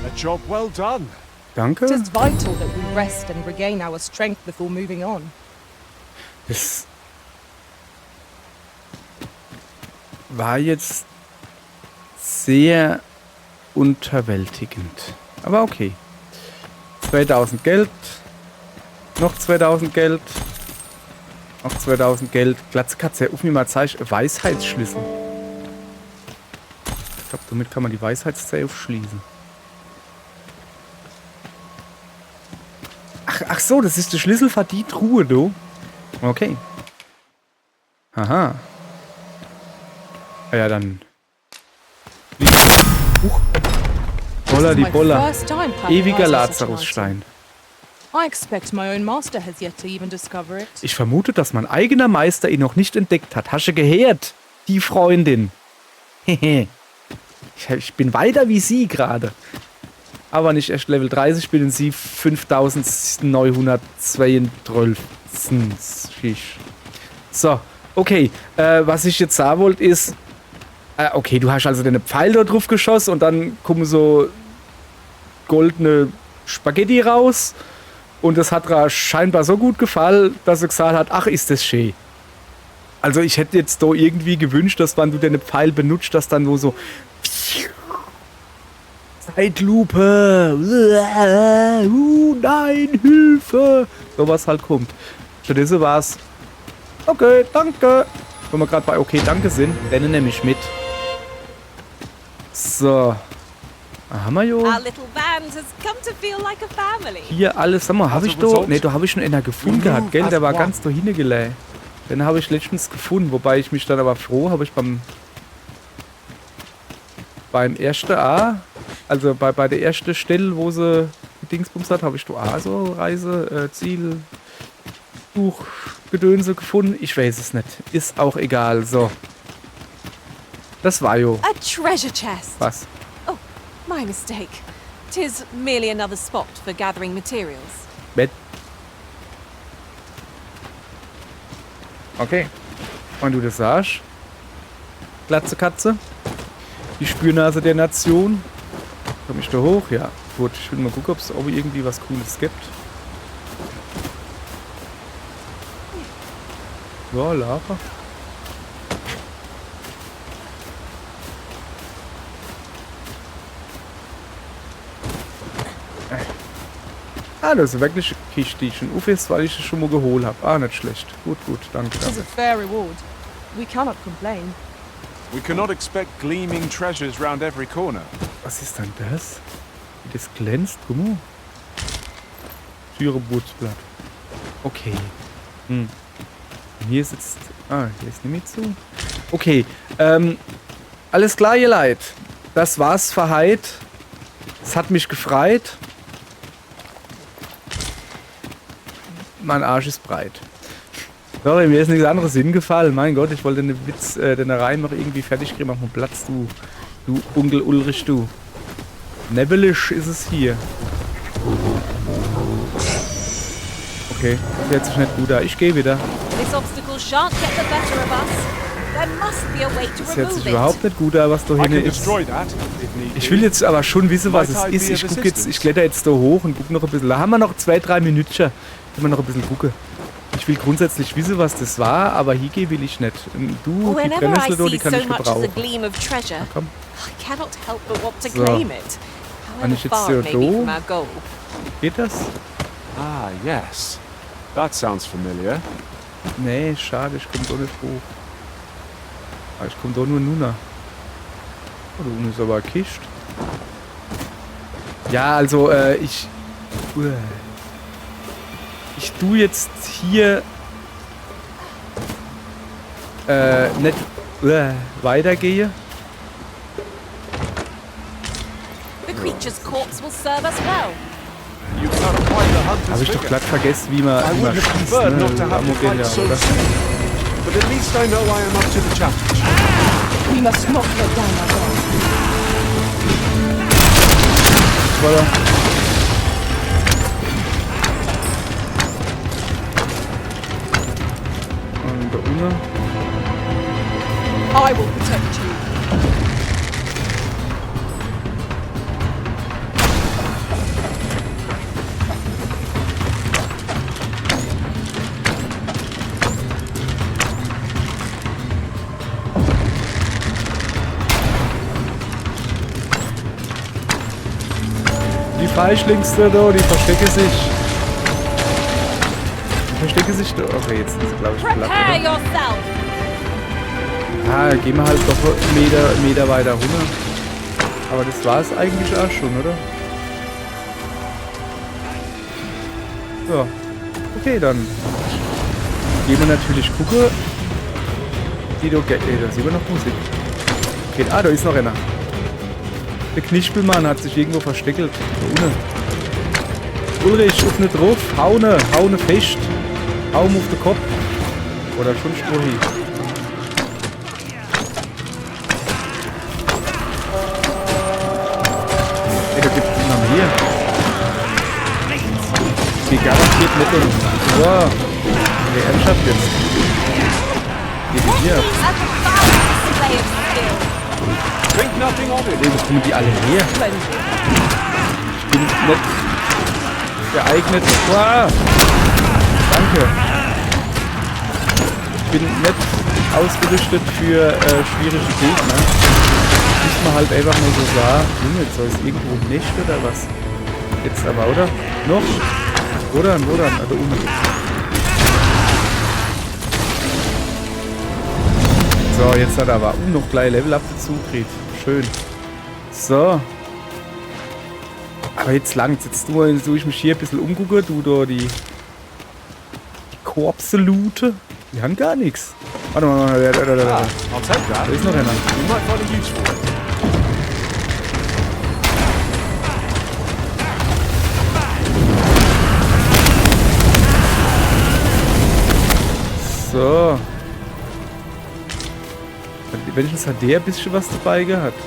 Speaker 3: A job well done.
Speaker 1: Danke.
Speaker 2: It is vital that we rest and regain our strength before moving on.
Speaker 1: Das war jetzt sehr unterwältigend. Aber okay. 2000 Geld. Noch 2000 Geld. Noch 2000 Geld. Glatzkatze, ruf mir mal Zeichen. Weisheitsschlüssel. Ich glaube, damit kann man die Weisheitszähne aufschließen. Ach so, das ist der Schlüssel für die Truhe, du. Okay. Aha. Ja, dann. Boller die Boller. Ewiger Lazarusstein.
Speaker 2: I expect my own master has yet to even discover it.
Speaker 1: Ich vermute, dass mein eigener Meister ihn noch nicht entdeckt hat. Hasche gehört, die Freundin. Hehe. Ich bin weiter wie sie gerade. Aber nicht erst Level 30, bin sie 5932. So, okay. Was ich jetzt sagen wollte ist, okay, du hast also deine Pfeil da drauf geschossen und dann kommen so goldene Spaghetti raus. Und das hat Ra scheinbar so gut gefallen, dass er gesagt hat, ach, ist das schön. Also ich hätte jetzt da irgendwie gewünscht, dass wenn du deine Pfeil benutzt, dass dann nur so Zeitlupe, nein, Hilfe, sowas halt kommt. Stattdessen war es, okay, danke. Wenn wir gerade bei okay, danke sind, renne nämlich mit. So. Haben wir jo.
Speaker 10: Our little band has come to feel like a family.
Speaker 1: Hier alles, sag mal, habe ich da, ne, da habe ich schon einer gefunden gehabt, gell, der war ganz da hingelegt. Den habe ich letztens gefunden, wobei ich mich dann aber froh, habe ich beim ersten A, also bei der ersten Stelle, wo sie die Dingsbums hat, habe ich da A so Reise, Ziel, Buch, Gedönse gefunden. Ich weiß es nicht. Ist auch egal. So. Das war jo.
Speaker 10: A treasure chest.
Speaker 1: Was?
Speaker 10: Oh, my mistake. 'Tis merely another spot for gathering materials.
Speaker 1: Bett. Okay. Und du das sagst? Glatze Katze. Die Spürnase der Nation. Komm ich da hoch? Ja. Gut, ich will mal gucken, ob es irgendwie was Cooles gibt. So, Lava. Ah, das ist wirklich eine Kiste, die schon auf ist, weil ich es schon mal geholt habe. Ah, nicht schlecht. Gut, gut, danke.
Speaker 2: It is a fair reward. We cannot complain.
Speaker 3: We cannot expect gleaming treasures round every corner.
Speaker 1: Was ist denn das? Wie das glänzt? Guck mal. Türebootsblatt. Okay. Hm. Hier sitzt... Ah, hier ist nicht mehr zu. Okay. Alles klar, ihr Leid. Das war's für heute. Es hat mich gefreut. Mein Arsch ist breit. Sorry, mir ist nichts anderes hingefallen. Mein Gott, ich wollte den Witz, den Reim noch irgendwie fertig kriegen. Mach mal Platz, du Onkel Ulrich, du. Nebbelisch ist es hier. Okay, das hört sich nicht gut an. Ich gehe wieder.
Speaker 10: This obstacle shan't get the better of us. There must be a way to
Speaker 1: Das hört sich
Speaker 10: remove
Speaker 1: überhaupt nicht gut an, was da
Speaker 3: I
Speaker 1: hinten
Speaker 3: can
Speaker 1: ist.
Speaker 3: destroy that, if need
Speaker 1: Ich
Speaker 3: be.
Speaker 1: will jetzt aber schon wissen, was es
Speaker 3: Might I
Speaker 1: ist.
Speaker 3: be
Speaker 1: Ich
Speaker 3: of
Speaker 1: guck jetzt, ich
Speaker 3: assistance?
Speaker 1: kletter jetzt da hoch und guck noch ein bisschen. Da haben wir noch 2-3 Minütchen. Können wir noch ein bisschen gucken. Ich will grundsätzlich wissen, was das war, aber hier will ich nicht. Du, die
Speaker 10: Whenever I
Speaker 1: Brennnessel da, die
Speaker 10: see
Speaker 1: kann
Speaker 10: so
Speaker 1: ich
Speaker 10: much as a
Speaker 1: gebrauchen.
Speaker 10: gleam of treasure,
Speaker 1: Komm.
Speaker 10: I cannot help but want to
Speaker 1: So.
Speaker 10: claim it.
Speaker 1: Kann
Speaker 10: However
Speaker 1: ich jetzt
Speaker 10: far
Speaker 1: so
Speaker 10: it may be from
Speaker 1: da?
Speaker 10: our goal.
Speaker 1: Geht das?
Speaker 3: Ah, yes. That sounds familiar.
Speaker 1: Nee, schade, ich komm da nicht hoch. Ah, ich komm da nur Nuna. Oh, da unten ist aber eine Kiste. Ja, also, ich tu jetzt hier nicht weitergehe.
Speaker 10: The creature's corpse will serve us well.
Speaker 3: You got quite a hunter's
Speaker 1: Habe ich doch
Speaker 3: figure.
Speaker 1: glatt vergessen, wie man
Speaker 3: I would have
Speaker 1: schießt,
Speaker 3: preferred not to
Speaker 1: ne?
Speaker 3: have to
Speaker 1: Ammo
Speaker 3: fight so
Speaker 1: oder?
Speaker 3: soon. But at least I know I am up to the challenge.
Speaker 2: We must not let down our guard.
Speaker 1: Voilà. Und da unten.
Speaker 2: I will protect you.
Speaker 1: Die Falschlinkste da, die verstecken sich. Die verstecken sich da. Okay, jetzt ist glaube ich platt.
Speaker 10: Prepare
Speaker 1: Oder?
Speaker 10: yourself!
Speaker 1: Ah, gehen wir halt doch einen Meter weiter runter. Aber das war es eigentlich auch schon, oder? Ja. Okay, dann gehen wir natürlich gucken. Die da sieht man noch Musik. Okay, ah, da ist noch einer. Der Knispelmann hat sich irgendwo versteckt. Da unten. Ulrich, auf nicht drauf. Hau ne fest. Hau ihm auf den Kopf. Oder schon Strohi. Ey, da gibt's ihn noch hier. Die garantiert nicht den. Wow. Nee, ernsthaft jetzt. Geht die hier?
Speaker 10: At the finest display of skill.
Speaker 3: Think nothing of it.
Speaker 1: Nee, wo kommen die alle her? Ich bin nicht geeignet. Wow. Danke. Ich bin nicht ausgerüstet für schwierige Gegner. Muss man halt einfach nur so sagen. Junge, soll es irgendwo nicht oder was? Jetzt aber, oder? Noch? Wo dann? Also unten. So, jetzt hat er aber noch gleich Level-Up dazu gekriegt. Schön. So. Aber jetzt langt's. Jetzt tue ich mich hier ein bisschen umgucken. Du da die Korpse loote. Die haben gar nichts. Warte mal.
Speaker 3: I'll take that.
Speaker 1: Da ist noch einer.
Speaker 3: You might find it useful.
Speaker 1: So. Wenigstens hat der ein bisschen was dabei gehabt.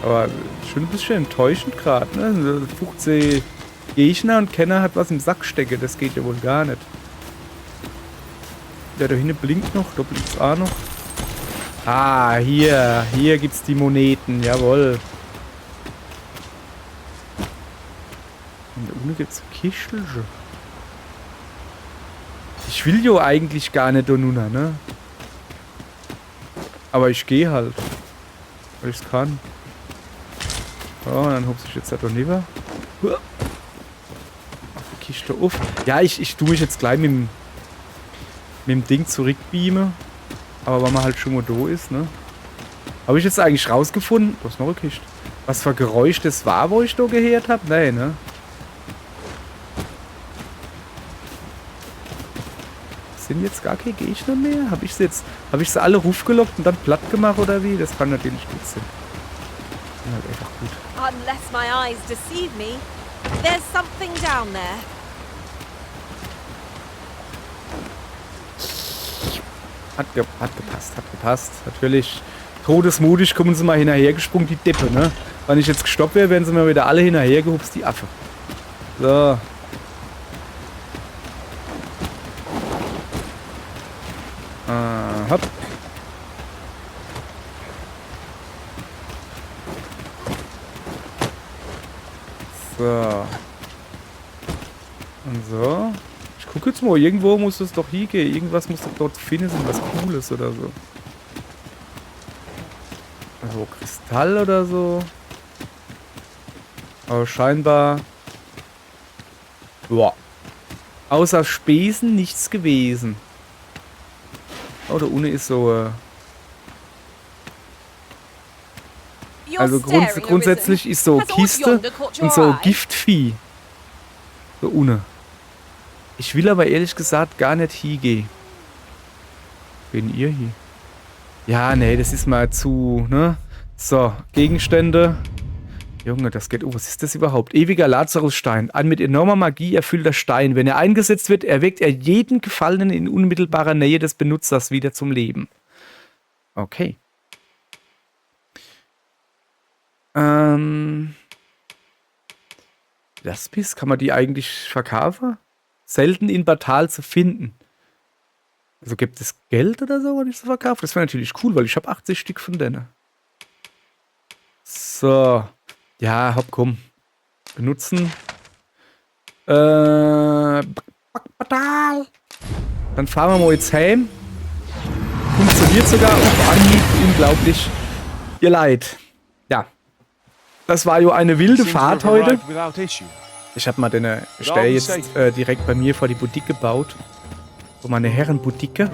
Speaker 1: Aber schon ein bisschen enttäuschend gerade, ne? 15 Gegner und Kenner hat was im Sack stecken. Das geht ja wohl gar nicht. Der da hinten blinkt noch. Da blinkt's auch noch. Ah, hier. Hier gibt's die Moneten. Jawohl. Und da unten gibt's Kistelche. Ich will jo eigentlich gar nicht da nunna, ne? Aber ich gehe halt. Weil ich's kann. So, dann hupse ich jetzt da rüber. Auf die Kiste auf. Ja, ich tue mich jetzt gleich mit dem Ding zurückbeamen. Aber weil man halt schon mal da ist, ne? Habe ich jetzt eigentlich rausgefunden? Da ist noch eine Kiste. Was für Geräusch das war, wo ich da gehört habe? Nein, ne? Sind jetzt gar keine Gegner mehr? Habe ich sie alle rufgelockt und dann platt gemacht oder wie? Das kann natürlich gut sein. Ja, halt einfach gut.
Speaker 10: Unless my eyes deceive me, there's something down there.
Speaker 1: Hat gepasst. Natürlich. Todesmutig kommen sie mal hinterhergesprungen, die Deppe, ne? Wenn ich jetzt gestoppt wäre, wären sie mir wieder alle hinterhergehupst, die Affe. So. Hopp. So. Und so. Ich gucke jetzt mal, irgendwo muss es doch hingehen. Irgendwas muss doch dort finden, was Cooles oder so. Also Kristall oder so. Aber scheinbar... Boah. Außer Spesen nichts gewesen. Oh, da unten ist so... Also grundsätzlich ist so Kiste und so Giftvieh. So unten. Ich will aber ehrlich gesagt gar nicht hingehen. Bin ihr hier? Ja, nee, das ist mal zu, ne? So, Gegenstände. Junge, das geht... Oh, was ist das überhaupt? Ewiger Lazarusstein. Ein mit enormer Magie erfüllter Stein. Wenn er eingesetzt wird, erweckt er jeden Gefallenen in unmittelbarer Nähe des Benutzers wieder zum Leben. Okay. Laspis, kann man die eigentlich verkaufen? Selten in Batal zu finden. Also gibt es Geld oder so, wenn ich so verkaufe? Das wäre natürlich cool, weil ich habe 80 Stück von denen. So. Ja, hopp, komm. Benutzen. Batal. Dann fahren wir mal jetzt heim. Funktioniert sogar auf Anhieb. Unglaublich. Ihr Leid. Ja. Das war ja eine wilde Fahrt heute. Ich habe mal den Stell jetzt direkt bei mir vor die Boutique gebaut. So meine Herrenboutique.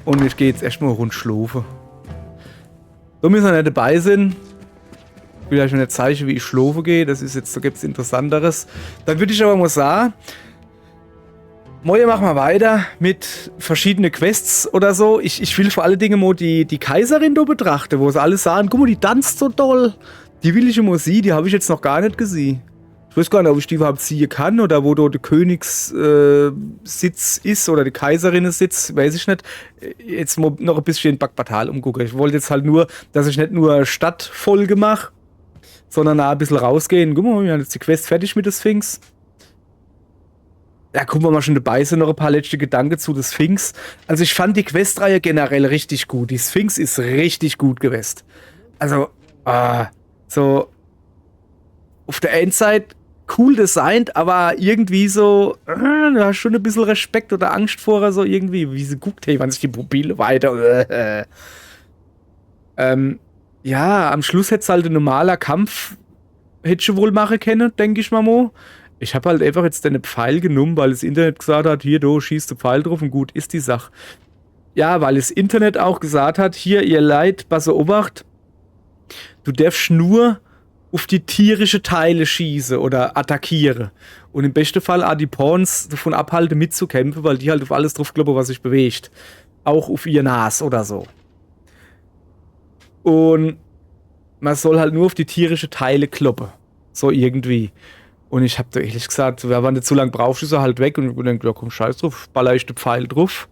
Speaker 1: Und ich gehe jetzt erstmal rund schlafen. So müssen wir nicht dabei sein. Ich will euch schon nicht zeigen, wie ich schlafen gehe. Das ist jetzt, da gibt es Interessanteres. Dann würde ich aber mal sagen, morgen machen wir weiter mit verschiedenen Quests oder so. Ich will vor allen Dingen mal die Kaiserin da betrachten, wo sie alle sagen, guck mal, die tanzt so toll. Die will ich immer sehen, die habe ich jetzt noch gar nicht gesehen. Ich weiß gar nicht, ob ich die überhaupt sehen kann oder wo dort der Königssitz ist oder die Kaiserinnen-Sitz, weiß ich nicht. Jetzt mal noch ein bisschen in Bakbatal umgucken. Ich wollte jetzt halt nur, dass ich nicht nur Stadtfolge mache, sondern auch ein bisschen rausgehen. Guck mal, wir haben jetzt die Quest fertig mit der Sphinx. Ja, gucken wir mal schon dabei sind, noch ein paar letzte Gedanken zu der Sphinx. Also ich fand die Questreihe generell richtig gut. Die Sphinx ist richtig gut gewesen. Also, so auf der Endzeit cool designt, aber irgendwie so, du hast schon ein bisschen Respekt oder Angst vor, so irgendwie, wie sie guckt, hey, wann sich die Pupille weiter. Ja, am Schluss hätte es halt ein normaler Kampf, hätte ich wohl machen können, denke ich mal. Ich habe halt einfach jetzt den Pfeil genommen, weil das Internet gesagt hat, hier, du schießt den Pfeil drauf und gut ist die Sache. Ja, weil das Internet auch gesagt hat, hier, ihr Leid, passe Obacht, du darfst nur auf die tierische Teile schieße oder attackiere. Und im besten Fall auch die Pawns davon abhalte mitzukämpfen, weil die halt auf alles drauf kloppen, was sich bewegt. Auch auf ihr Nas oder so. Und man soll halt nur auf die tierische Teile kloppen. So irgendwie. Und ich hab da ehrlich gesagt, wenn du zu lang brauchst, ist er halt weg. Und ich denke, ja komm, scheiß drauf, baller ich den Pfeil drauf.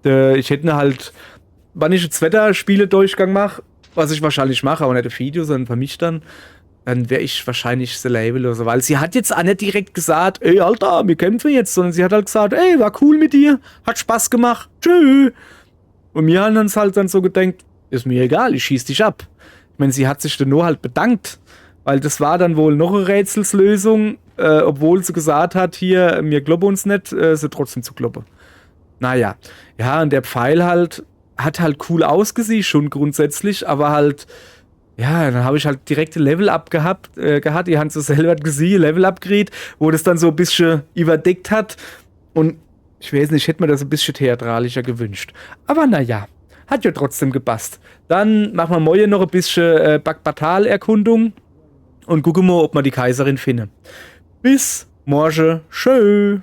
Speaker 1: Ich hätte halt, wenn ich jetzt Wetter-Spiele-Durchgang mache, was ich wahrscheinlich mache, aber nicht ein Video, sondern für mich dann wäre ich wahrscheinlich so labelloser. Weil sie hat jetzt auch nicht direkt gesagt, ey, Alter, wir kämpfen jetzt, sondern sie hat halt gesagt, ey, war cool mit dir, hat Spaß gemacht, tschüss. Und wir haben uns halt dann so gedacht, ist mir egal, ich schieß dich ab. Ich meine, sie hat sich dann nur halt bedankt, weil das war dann wohl noch eine Rätselslösung, obwohl sie gesagt hat, hier, wir glauben uns nicht, sie trotzdem zu glauben. Naja, ja, und der Pfeil halt, hat halt cool ausgesehen, schon grundsätzlich, aber halt, ja, dann habe ich halt direkt ein Level-Up gehabt, ihr habt so selber gesehen, Level-Up-Gerät, wo das dann so ein bisschen überdeckt hat und ich weiß nicht, ich hätte mir das ein bisschen theatralischer gewünscht. Aber naja, hat ja trotzdem gepasst. Dann machen wir morgen noch ein bisschen Bakbatal-Erkundung und gucken mal, ob wir die Kaiserin finden. Bis morgen, tschö.